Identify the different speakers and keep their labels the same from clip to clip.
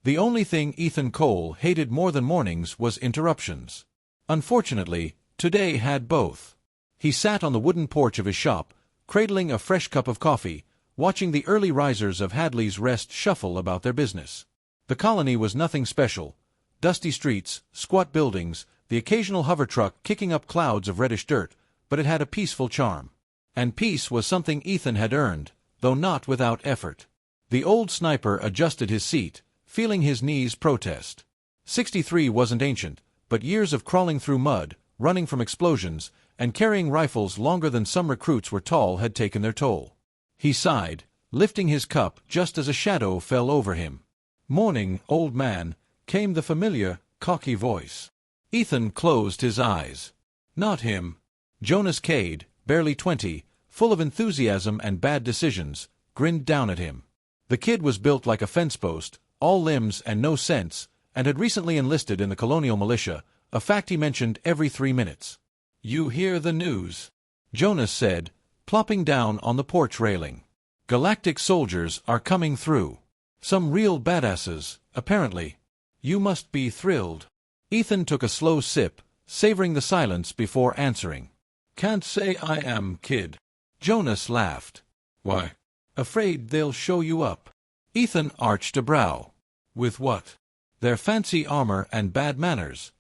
Speaker 1: The only thing Ethan Cole hated more than mornings was interruptions. Unfortunately, today had both. He sat on the wooden porch of his shop, cradling a fresh cup of coffee, watching the early risers of Hadley's Rest shuffle about their business. The colony was nothing special. Dusty streets, squat buildings, the occasional hover truck kicking up clouds of reddish dirt, but it had a peaceful charm. And peace was something Ethan had earned, though not without effort. The old sniper adjusted his seat, feeling his knees protest. 63 wasn't ancient, but years of crawling through mud, running from explosions, and carrying rifles longer than some recruits were tall had taken their toll. He sighed, lifting his cup just as a shadow fell over him. "Morning, old man," came the familiar, cocky voice. Ethan closed his eyes. Not him. Jonas Cade, barely 20, full of enthusiasm and bad decisions, grinned down at him. The kid was built like a fence post, all limbs and no sense, and had recently enlisted in the colonial militia, a fact he mentioned every 3 minutes. "You hear the news?" Jonas said, plopping down on the porch railing. "Galactic soldiers are coming through. Some real badasses, apparently. You must be thrilled." Ethan took a slow sip, savoring the silence before answering. "Can't say I am, kid." Jonas laughed. "Why?" "Afraid they'll show you up." Ethan arched a brow. "With what?" "Their fancy armor and bad manners."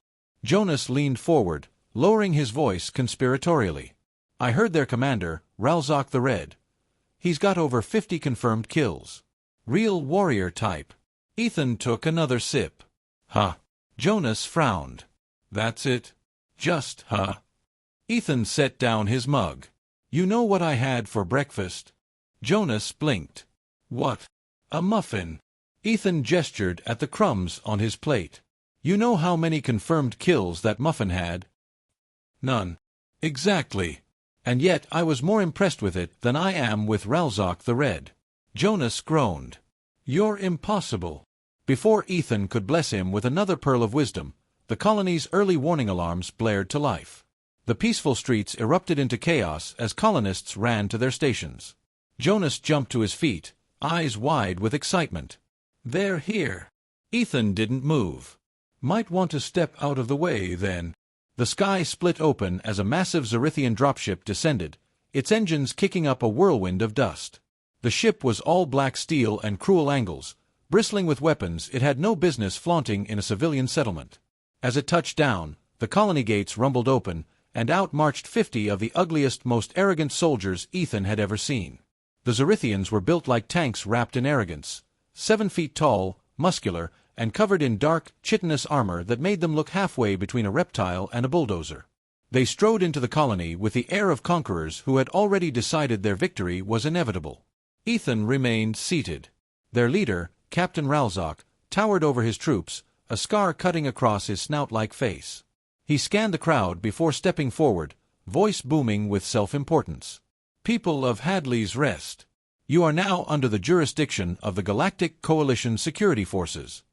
Speaker 1: Jonas leaned forward, lowering his voice conspiratorially. "I heard their commander, Ralzok the Red. He's got over 50 confirmed kills. Real warrior type." Ethan took another sip. "Huh." Jonas frowned. "That's it? Just, huh?" Ethan set down his mug. "You know what I had for breakfast?" Jonas blinked. "What?" "A muffin." Ethan gestured at the crumbs on his plate. "You know how many confirmed kills that muffin had?" "None." "Exactly. And yet I was more impressed with it than I am with Ralzok the Red." Jonas groaned. "You're impossible." Before Ethan could bless him with another pearl of wisdom, the colony's early warning alarms blared to life. The peaceful streets erupted into chaos as colonists ran to their stations. Jonas jumped to his feet, eyes wide with excitement. "They're here." Ethan didn't move. "Might want to step out of the way, then." The sky split open as a massive Zerithian dropship descended, its engines kicking up a whirlwind of dust. The ship was all black steel and cruel angles, bristling with weapons it had no business flaunting in a civilian settlement. As it touched down, the colony gates rumbled open, and out marched 50 of the ugliest, most arrogant soldiers Ethan had ever seen. The Zerithians were built like tanks wrapped in arrogance, 7 feet tall, muscular, and covered in dark, chitinous armor that made them look halfway between a reptile and a bulldozer. They strode into the colony with the air of conquerors who had already decided their victory was inevitable. Ethan remained seated. Their leader, Captain Ralzok, towered over his troops, a scar cutting across his snout-like face. He scanned the crowd before stepping forward, voice booming with self-importance. "People of Hadley's Rest, you are now under the jurisdiction of the Galactic Coalition security forces."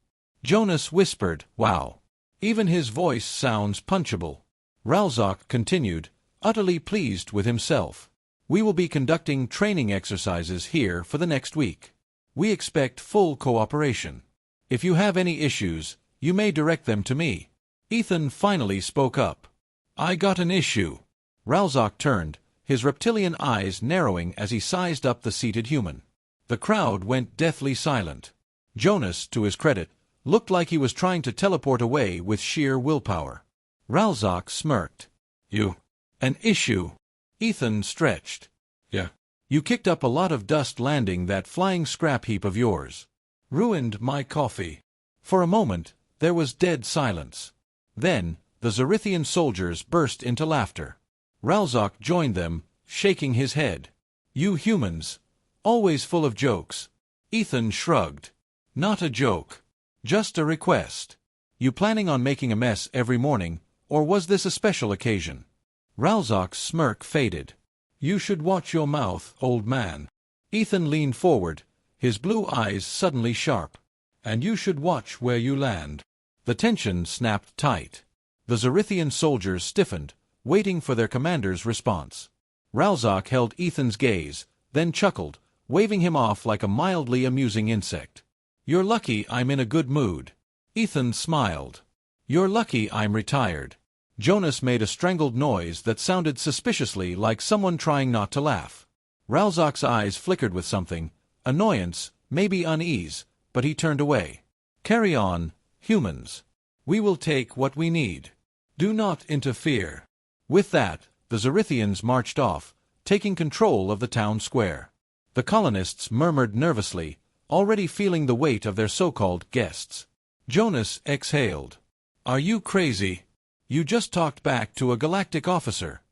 Speaker 1: Jonas whispered, "Wow." Even his voice sounds punchable. Ralzok continued, utterly pleased with himself. "We will be conducting training exercises here for the next week. We expect full cooperation. If you have any issues, you may direct them to me." Ethan finally spoke up. "I got an issue." Ralzok turned, his reptilian eyes narrowing as he sized up the seated human. The crowd went deathly silent. Jonas, to his credit, looked like he was trying to teleport away with sheer willpower. Ralzok smirked. "You? An issue?" Ethan stretched. "Yeah. You kicked up a lot of dust landing that flying scrap heap of yours. Ruined my coffee." For a moment, there was dead silence. Then, the Zerithian soldiers burst into laughter. Ralzok joined them, shaking his head. "You humans, always full of jokes." Ethan shrugged. "Not a joke. Just a request. You planning on making a mess every morning, or was this a special occasion?" Ralzok's smirk faded. "You should watch your mouth, old man." Ethan leaned forward, his blue eyes suddenly sharp. "And you should watch where you land." The tension snapped tight. The Zerithian soldiers stiffened, waiting for their commander's response. Ralzok held Ethan's gaze, then chuckled, waving him off like a mildly amusing insect. You're lucky I'm in a good mood. Ethan smiled. You're lucky I'm retired. Jonas made a strangled noise that sounded suspiciously like someone trying not to laugh. Ralzok's eyes flickered with something, annoyance, maybe unease, but he turned away. Carry on, humans. We will take what we need. Do not interfere. With that, the Xerithians marched off, taking control of the town square. The colonists murmured nervously, already feeling the weight of their so-called guests. Jonas exhaled. Are you crazy? You just talked back to a Galactic officer.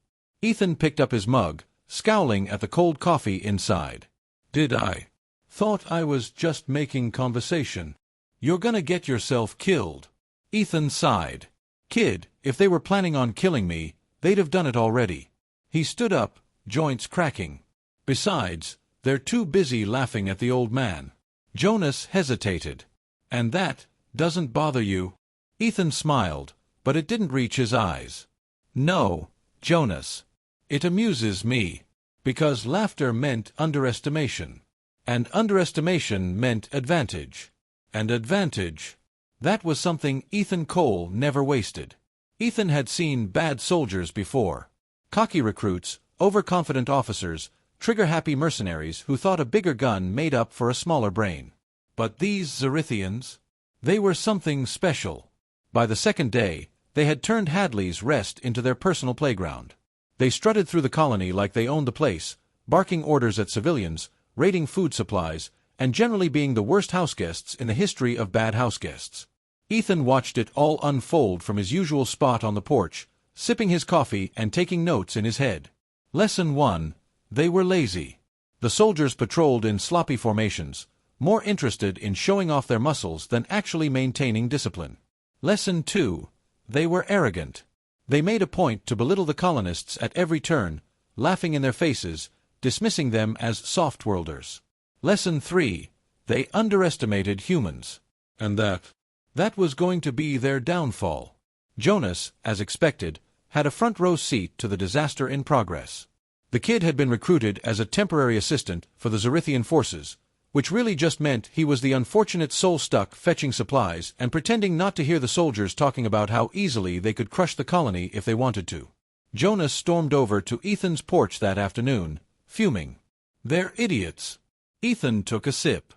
Speaker 1: Ethan picked up his mug, scowling at the cold coffee inside. Did I? Thought I was just making conversation. You're gonna get yourself killed. Ethan sighed. Kid, if they were planning on killing me, they'd have done it already. He stood up, joints cracking. Besides, they're too busy laughing at the old man. Jonas hesitated. And that doesn't bother you? Ethan smiled, but it didn't reach his eyes. No, Jonas. It amuses me. Because laughter meant underestimation. And underestimation meant advantage. And advantage. That was something Ethan Cole never wasted. Ethan had seen bad soldiers before. Cocky recruits, overconfident officers, trigger-happy mercenaries who thought a bigger gun made up for a smaller brain. But these Xerithians? They were something special. By the second day, they had turned Hadley's Rest into their personal playground. They strutted through the colony like they owned the place, barking orders at civilians, raiding food supplies, and generally being the worst houseguests in the history of bad houseguests. Ethan watched it all unfold from his usual spot on the porch, sipping his coffee and taking notes in his head. Lesson 1. They were lazy. The soldiers patrolled in sloppy formations, more interested in showing off their muscles than actually maintaining discipline. Lesson 2. They were arrogant. They made a point to belittle the colonists at every turn, laughing in their faces, dismissing them as soft-worlders. Lesson 3. They underestimated humans. And that was going to be their downfall. Jonas, as expected, had a front-row seat to the disaster in progress. The kid had been recruited as a temporary assistant for the Xerithian forces, which really just meant he was the unfortunate soul stuck fetching supplies and pretending not to hear the soldiers talking about how easily they could crush the colony if they wanted to. Jonas stormed over to Ethan's porch that afternoon, fuming. They're idiots. Ethan took a sip.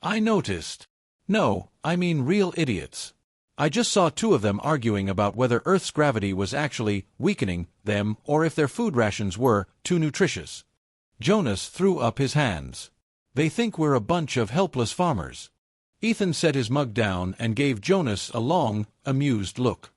Speaker 1: I noticed. No, I mean real idiots. I just saw two of them arguing about whether Earth's gravity was actually weakening them or if their food rations were too nutritious. Jonas threw up his hands. They think we're a bunch of helpless farmers. Ethan set his mug down and gave Jonas a long, amused look.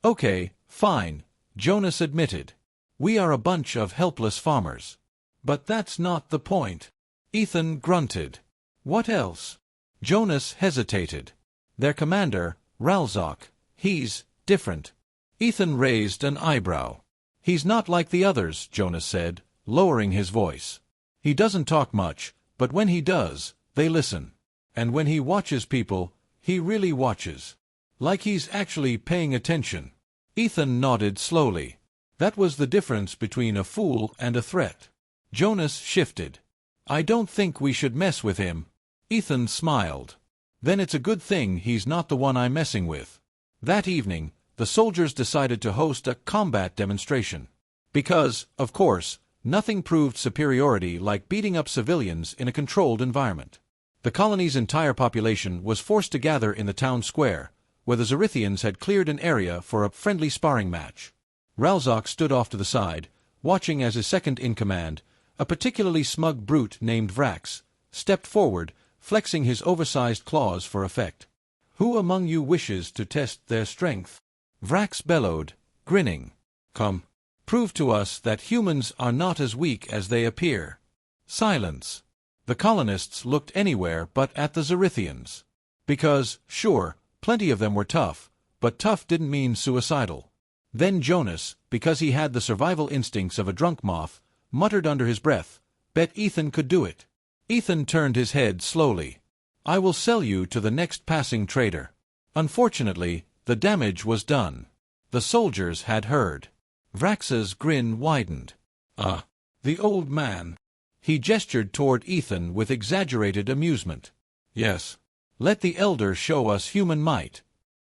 Speaker 1: Okay, fine, Jonas admitted. We are a bunch of helpless farmers. But that's not the point. Ethan grunted. What else? Jonas hesitated. Their commander, Ralzok, he's different. Ethan raised an eyebrow. He's not like the others, Jonas said, lowering his voice. He doesn't talk much, but when he does, they listen. And when he watches people, he really watches. Like he's actually paying attention. Ethan nodded slowly. That was the difference between a fool and a threat. Jonas shifted. I don't think we should mess with him. Ethan smiled. Then it's a good thing he's not the one I'm messing with. That evening, the soldiers decided to host a combat demonstration. Because, of course, nothing proved superiority like beating up civilians in a controlled environment. The colony's entire population was forced to gather in the town square, where the Xerithians had cleared an area for a friendly sparring match. Ralzok stood off to the side, watching as his second-in-command, a particularly smug brute named Vrax, stepped forward, flexing his oversized claws for effect. Who among you wishes to test their strength? Vrax bellowed, grinning. Come. Prove to us that humans are not as weak as they appear. Silence. The colonists looked anywhere but at the Xerithians. Because, sure, plenty of them were tough, but tough didn't mean suicidal. Then Jonas, because he had the survival instincts of a drunk moth, muttered under his breath, Bet Ethan could do it. Ethan turned his head slowly. I will sell you to the next passing trader. Unfortunately, the damage was done. The soldiers had heard. Vrax's grin widened. The old man. He gestured toward Ethan with exaggerated amusement. Yes. Let the elder show us human might.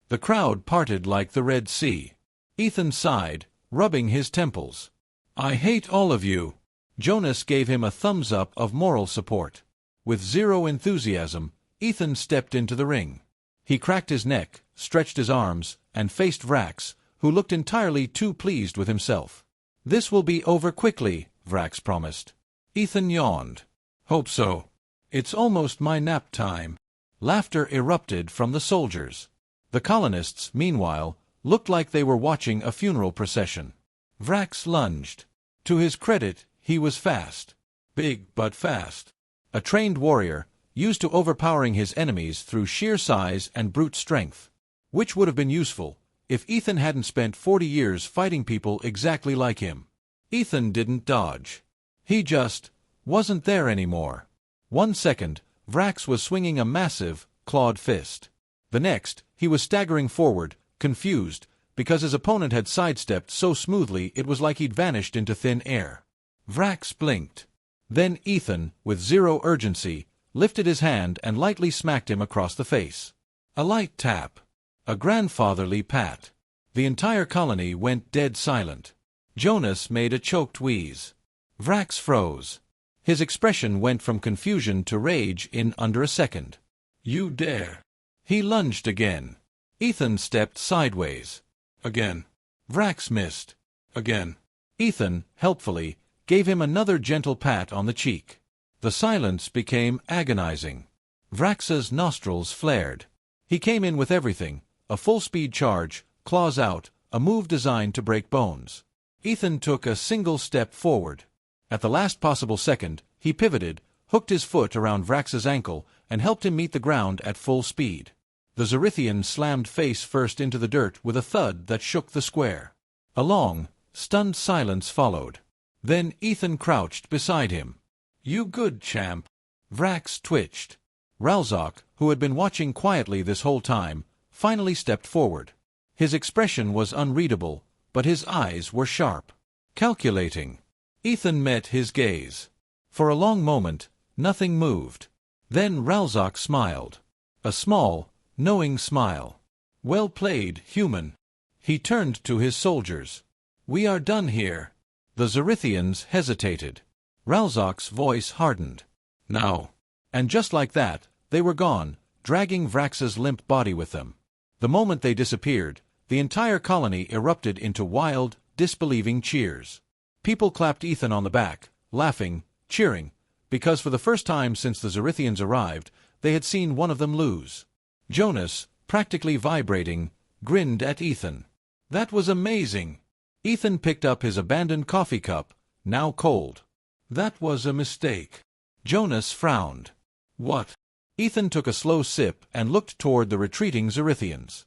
Speaker 1: The crowd parted like the Red Sea. Ethan sighed, rubbing his temples. I hate all of you. Jonas gave him a thumbs up of moral support. With zero enthusiasm, Ethan stepped into the ring. He cracked his neck, stretched his arms, and faced Vrax, who looked entirely too pleased with himself. This will be over quickly, Vrax promised. Ethan yawned. Hope so. It's almost my nap time. Laughter erupted from the soldiers. The colonists, meanwhile, looked like they were watching a funeral procession. Vrax lunged. To his credit, he was fast. Big but fast. A trained warrior, used to overpowering his enemies through sheer size and brute strength. Which would have been useful if Ethan hadn't spent 40 years fighting people exactly like him. Ethan didn't dodge. He just wasn't there anymore. 1 second, Vrax was swinging a massive, clawed fist. The next, he was staggering forward, confused, because his opponent had sidestepped so smoothly it was like he'd vanished into thin air. Vrax blinked. Then Ethan, with zero urgency, lifted his hand and lightly smacked him across the face. A light tap. A grandfatherly pat. The entire colony went dead silent. Jonas made a choked wheeze. Vrax froze. His expression went from confusion to rage in under a second. You dare. He lunged again. Ethan stepped sideways. Again. Vrax missed. Again. Ethan, helpfully, gave him another gentle pat on the cheek. The silence became agonizing. Vrax's nostrils flared. He came in with everything, a full-speed charge, claws out, a move designed to break bones. Ethan took a single step forward. At the last possible second, he pivoted, hooked his foot around Vrax's ankle, and helped him meet the ground at full speed. The Zorithian slammed face first into the dirt with a thud that shook the square. A long, stunned silence followed. Then Ethan crouched beside him. You good, champ. Vrax twitched. Ralzok, who had been watching quietly this whole time, finally stepped forward. His expression was unreadable, but his eyes were sharp. Calculating. Ethan met his gaze. For a long moment, nothing moved. Then Ralzok smiled. A small, knowing smile. Well played, human. He turned to his soldiers. We are done here. The Zorithians hesitated. Ralzok's voice hardened. Now. And just like that, they were gone, dragging Vrax's limp body with them. The moment they disappeared, the entire colony erupted into wild, disbelieving cheers. People clapped Ethan on the back, laughing, cheering, because for the first time since the Zorithians arrived, they had seen one of them lose. Jonas, practically vibrating, grinned at Ethan. That was amazing. Ethan picked up his abandoned coffee cup, now cold. That was a mistake. Jonas frowned. What? Ethan took a slow sip and looked toward the retreating Zorithians.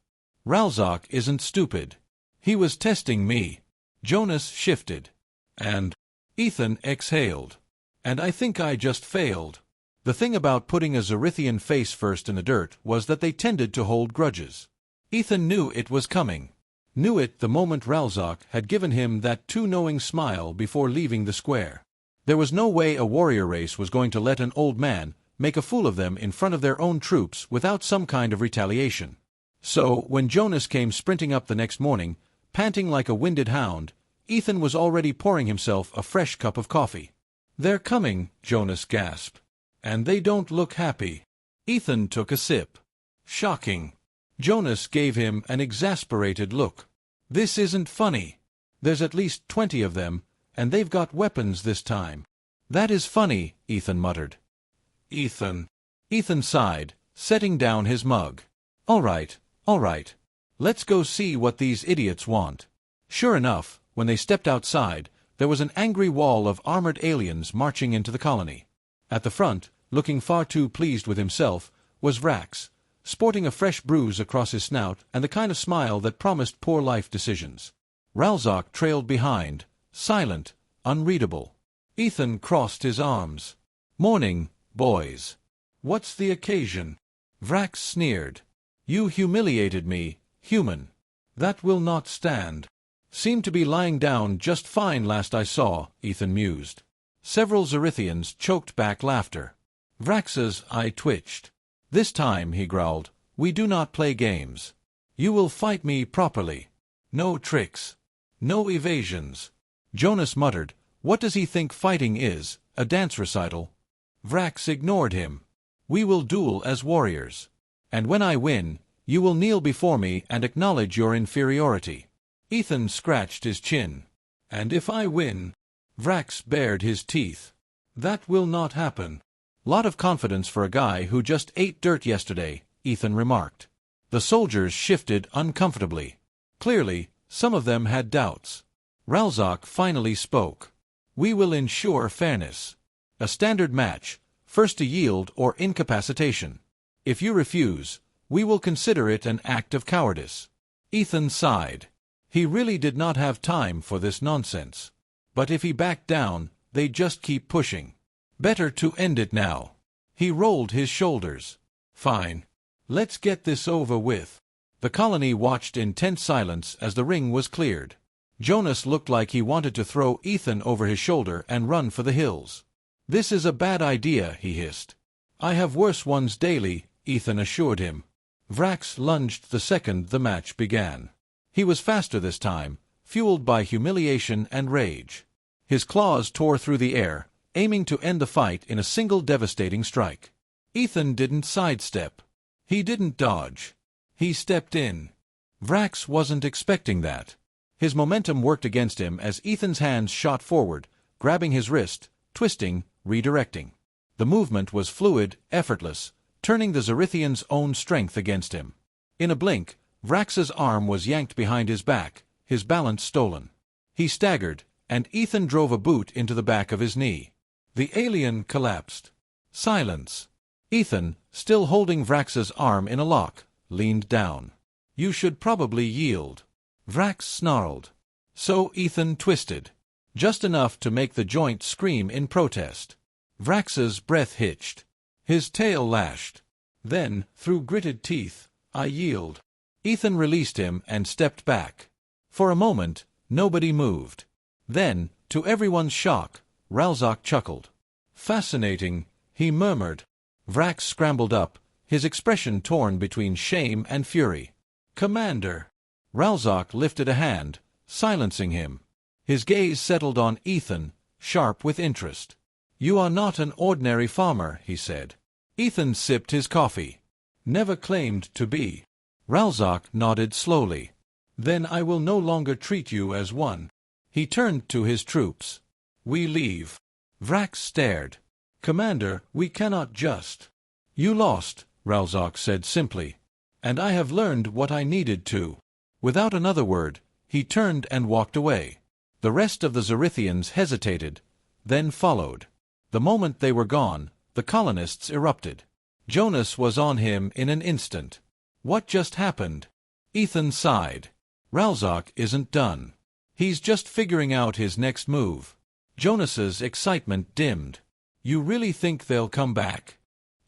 Speaker 1: Ralzok isn't stupid. He was testing me. Jonas shifted. And Ethan exhaled. And I think I just failed. The thing about putting a Zorithian face first in the dirt was that they tended to hold grudges. Ethan knew it was coming. Knew it the moment Ralzok had given him that too-knowing smile before leaving the square. There was no way a warrior race was going to let an old man make a fool of them in front of their own troops without some kind of retaliation. So, when Jonas came sprinting up the next morning, panting like a winded hound, Ethan was already pouring himself a fresh cup of coffee. They're coming, Jonas gasped. And they don't look happy. Ethan took a sip. Shocking. Jonas gave him an exasperated look. This isn't funny. There's at least 20 of them, and they've got weapons this time. That is funny, Ethan muttered. Ethan. Ethan sighed, setting down his mug. All right. Let's go see what these idiots want. Sure enough, when they stepped outside, there was an angry wall of armored aliens marching into the colony. At the front, looking far too pleased with himself, was Vrax, sporting a fresh bruise across his snout and the kind of smile that promised poor life decisions. Ralzok trailed behind, silent, unreadable. Ethan crossed his arms. Morning, boys. What's the occasion? Vrax sneered. You humiliated me, human. That will not stand. Seemed to be lying down just fine last I saw, Ethan mused. Several Zorithians choked back laughter. Vrax's eye twitched. "This time," he growled, "we do not play games. You will fight me properly. No tricks. No evasions." Jonas muttered, "What does he think fighting is, a dance recital?" Vrax ignored him. "We will duel as warriors. And when I win, you will kneel before me and acknowledge your inferiority." Ethan scratched his chin. "And if I win?" Vrax bared his teeth. "That will not happen." "Lot of confidence for a guy who just ate dirt yesterday," Ethan remarked. The soldiers shifted uncomfortably. Clearly, some of them had doubts. Ralzok finally spoke. "We will ensure fairness. A standard match, first to yield or incapacitation. If you refuse, we will consider it an act of cowardice." Ethan sighed. He really did not have time for this nonsense. But if he backed down, they'd just keep pushing. Better to end it now. He rolled his shoulders. "Fine. Let's get this over with." The colony watched in tense silence as the ring was cleared. Jonas looked like he wanted to throw Ethan over his shoulder and run for the hills. "This is a bad idea," he hissed. "I have worse ones daily," Ethan assured him. Vrax lunged the second the match began. He was faster this time, fueled by humiliation and rage. His claws tore through the air, aiming to end the fight in a single devastating strike. Ethan didn't sidestep. He didn't dodge. He stepped in. Vrax wasn't expecting that. His momentum worked against him as Ethan's hands shot forward, grabbing his wrist, twisting, redirecting. The movement was fluid, effortless, turning the Zorithian's own strength against him. In a blink, Vrax's arm was yanked behind his back, his balance stolen. He staggered, and Ethan drove a boot into the back of his knee. The alien collapsed. Silence. Ethan, still holding Vrax's arm in a lock, leaned down. "You should probably yield." Vrax snarled. So Ethan twisted. Just enough to make the joint scream in protest. Vrax's breath hitched. His tail lashed. Then, through gritted teeth, "I yield." Ethan released him and stepped back. For a moment, nobody moved. Then, to everyone's shock, Ralzok chuckled. "Fascinating," he murmured. Vrax scrambled up, his expression torn between shame and fury. "Commander!" Ralzok lifted a hand, silencing him. His gaze settled on Ethan, sharp with interest. "You are not an ordinary farmer," he said. Ethan sipped his coffee. "Never claimed to be." Ralzok nodded slowly. "Then I will no longer treat you as one." He turned to his troops. "We leave." Vrax stared. "Commander, we cannot just." "You lost," Ralzok said simply. "And I have learned what I needed to." Without another word, he turned and walked away. The rest of the Zorithians hesitated, then followed. The moment they were gone, the colonists erupted. Jonas was on him in an instant. "What just happened?" Ethan sighed. "Ralzok isn't done. He's just figuring out his next move." Jonas's excitement dimmed. "You really think they'll come back?"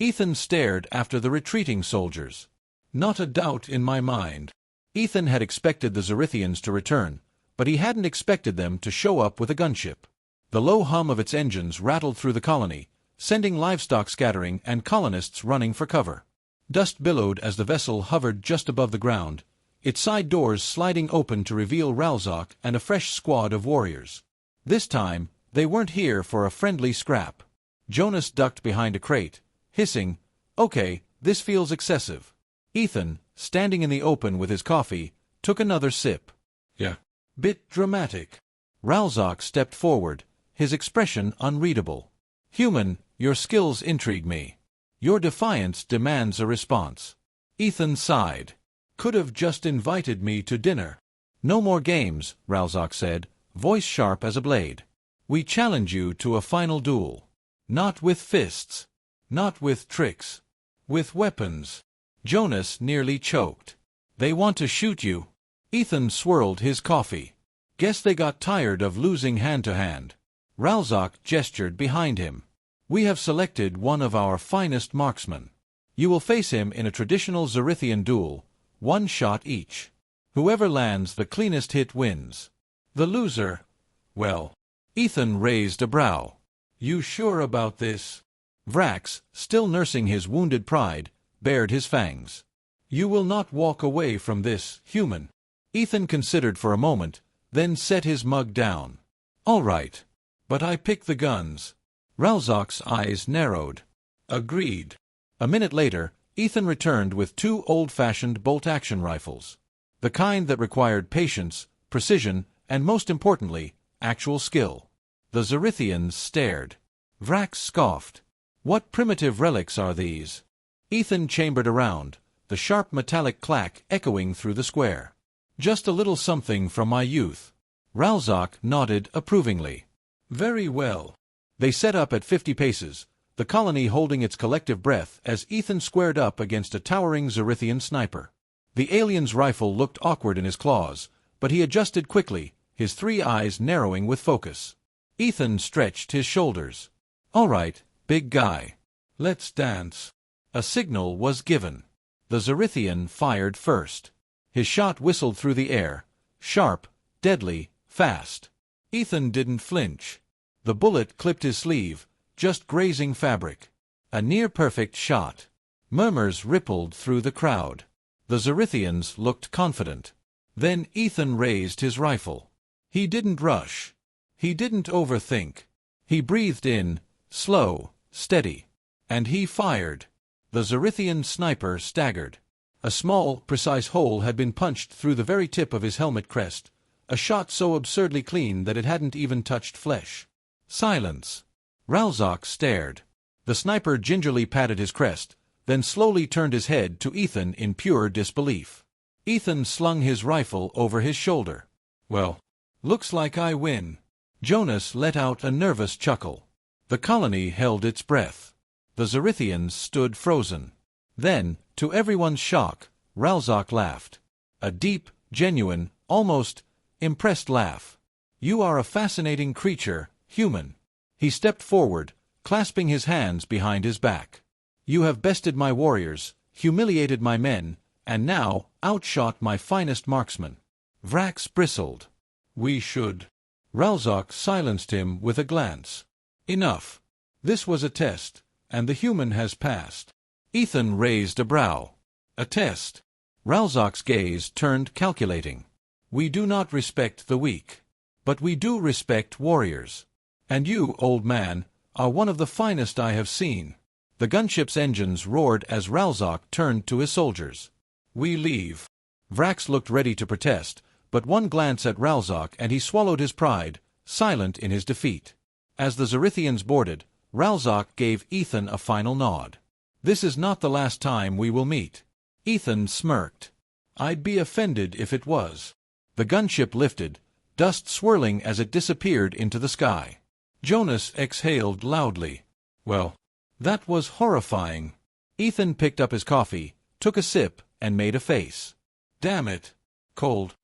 Speaker 1: Ethan stared after the retreating soldiers. "Not a doubt in my mind." Ethan had expected the Zorithians to return, but he hadn't expected them to show up with a gunship. The low hum of its engines rattled through the colony, sending livestock scattering and colonists running for cover. Dust billowed as the vessel hovered just above the ground, its side doors sliding open to reveal Ralzok and a fresh squad of warriors. This time, they weren't here for a friendly scrap. Jonas ducked behind a crate, hissing, "Okay, this feels excessive." Ethan, standing in the open with his coffee, took another sip. "Yeah. Bit dramatic." Ralzok stepped forward, his expression unreadable. "Human, your skills intrigue me. Your defiance demands a response." Ethan sighed. "Could have just invited me to dinner." "No more games," Ralzok said, voice sharp as a blade. "We challenge you to a final duel. Not with fists. Not with tricks. With weapons." Jonas nearly choked. "They want to shoot you." Ethan swirled his coffee. "Guess they got tired of losing hand-to-hand." Ralzok gestured behind him. "We have selected one of our finest marksmen. You will face him in a traditional Zorithian duel, one shot each. Whoever lands the cleanest hit wins. The loser, well..." Ethan raised a brow. "You sure about this?" Vrax, still nursing his wounded pride, bared his fangs. "You will not walk away from this, human." Ethan considered for a moment, then set his mug down. "All right. But I pick the guns." Ralzok's eyes narrowed. "Agreed." A minute later, Ethan returned with 2 old-fashioned bolt-action rifles. The kind that required patience, precision, and most importantly, actual skill. The Xerithians stared. Vrax scoffed. "What primitive relics are these?" Ethan chambered around, the sharp metallic clack echoing through the square. "Just a little something from my youth." Ralzok nodded approvingly. "Very well." They set up at 50 paces, the colony holding its collective breath as Ethan squared up against a towering Xerithian sniper. The alien's rifle looked awkward in his claws, but he adjusted quickly, his 3 eyes narrowing with focus. Ethan stretched his shoulders. "All right, big guy. Let's dance." A signal was given. The Xerithian fired first. His shot whistled through the air, sharp, deadly, fast. Ethan didn't flinch. The bullet clipped his sleeve, just grazing fabric. A near-perfect shot. Murmurs rippled through the crowd. The Xerithians looked confident. Then Ethan raised his rifle. He didn't rush. He didn't overthink. He breathed in, slow, steady. And he fired. The Xerithian sniper staggered. A small, precise hole had been punched through the very tip of his helmet crest, a shot so absurdly clean that it hadn't even touched flesh. Silence. Ralzok stared. The sniper gingerly patted his crest, then slowly turned his head to Ethan in pure disbelief. Ethan slung his rifle over his shoulder. "Well, looks like I win." Jonas let out a nervous chuckle. The colony held its breath. The Xerithians stood frozen. Then, to everyone's shock, Ralzok laughed. A deep, genuine, almost impressed laugh. "You are a fascinating creature, human." He stepped forward, clasping his hands behind his back. "You have bested my warriors, humiliated my men, and now outshot my finest marksman." Vrax bristled. "We should." Ralzok silenced him with a glance. "Enough. This was a test, and the human has passed." Ethan raised a brow. "A test?" Ralzok's gaze turned calculating. "We do not respect the weak. But we do respect warriors. And you, old man, are one of the finest I have seen." The gunship's engines roared as Ralzok turned to his soldiers. "We leave." Vrax looked ready to protest, but one glance at Ralzok and he swallowed his pride, silent in his defeat. As the Xerithians boarded, Ralzok gave Ethan a final nod. "This is not the last time we will meet." Ethan smirked. "I'd be offended if it was." The gunship lifted, dust swirling as it disappeared into the sky. Jonas exhaled loudly. "Well, that was horrifying." Ethan picked up his coffee, took a sip, and made a face. "Damn it. Cold."